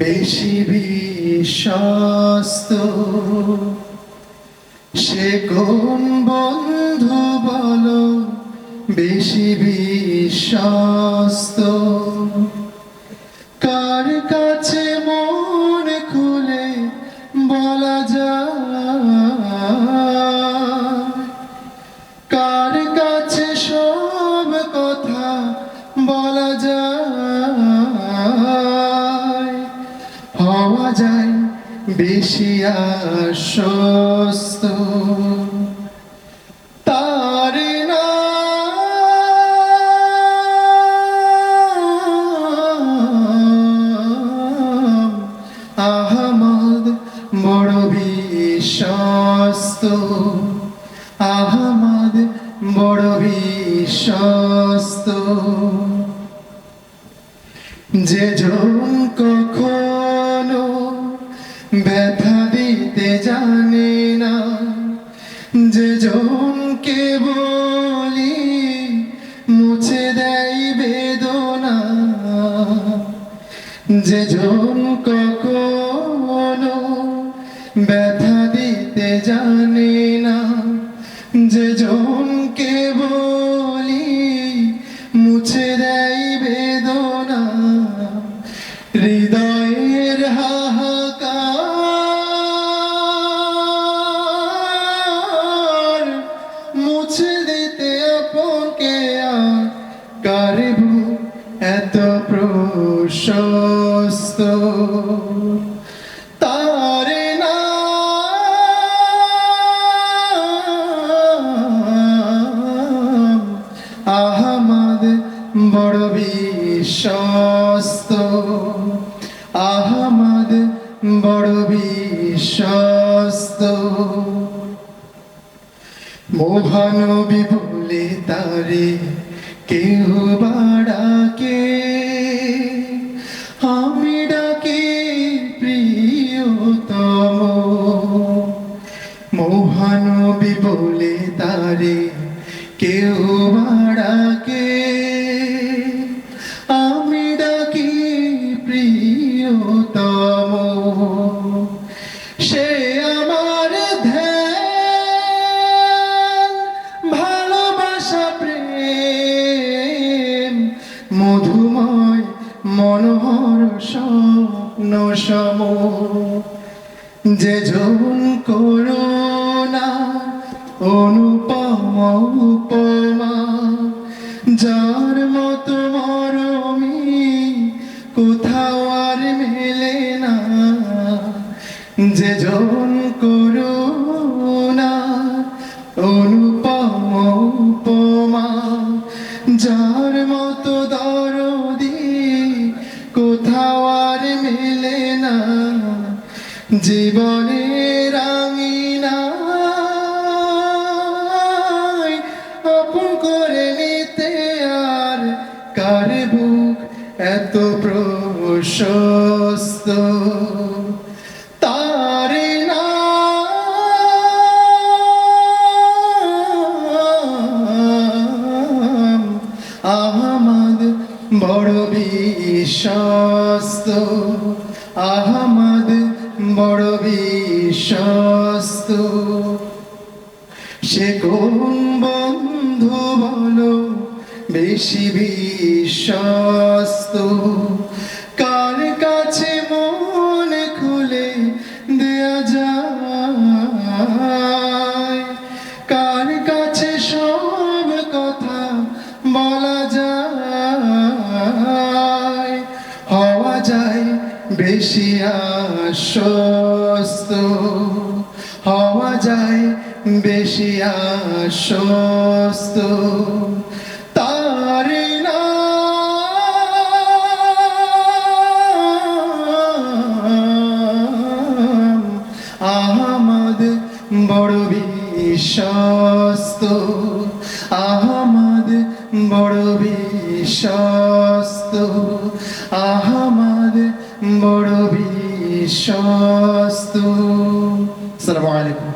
বেশি বিশ্বস্ত সে কোন বন্ধু বলো বেশি বিশ্বস্ত কার কাছে মন খুলে বলা যায় কার কাছে সব কথা বলা যায় হওয়া যায় বেশি আশ্বস্ত তার নাম আহমদ বড় বিশ্বস্ত আহমদ বড় বিশ্বস্ত যে জন কখনো ব্যথা দিতে জানে না যে জনকে বলি মুছে দেয় বেদনা যে জন কখনো ব্যথা দিতে জানে না যে জনকে বলি মুছে দেয় বেদনা হৃদয়ের হাহাকার মুছে দিতে আপনকে কারে বুক এত প্রশস্ত তার নাম আহমদ বড় বিশ্বস্ত আহমদ বড় বিশ্বস্ত মহানবী বলে তারে কেউ ডাকে আমি ডাকি প্রিয়তম মহানবী বলে তারে কেউ ডাকে আমি ডাকি প্রিয়তম সে আমার ধ্যান ভালোবাসা প্রেম মধুময় মনোহর স্বপ্ন সম যে জন করুণা অনুপম উপমা যার মতো মরমি কোথাও আর মেলে না যে জন করুণা অনুপম উপমা যার মতো দরদি কোথাও আর মেলে না জীবনের আঙিনায় আপন করে নিতে আর কার বুক এত প্রশস্ত তার নাম আহমদ বড় বিশ্বস্ত আহমদ বড় বিশ্বস্ত সে কোন বন্ধু বলো বেশি বিশ্বস্ত কার কাছে মন খুলে দেয়া যায় কার কাছে সব কথা বলা যায় হওয়া যায় বেশি আশ্বস্ত হওয়া যায় বেশি আশ্বস্ত তার নাম আহমদ বড় বিশ্বস্ত আহমদ বড় বিশ্বস্ত আহমদ বড় বিশ্বস্ত আসসালামু আলাইকুম।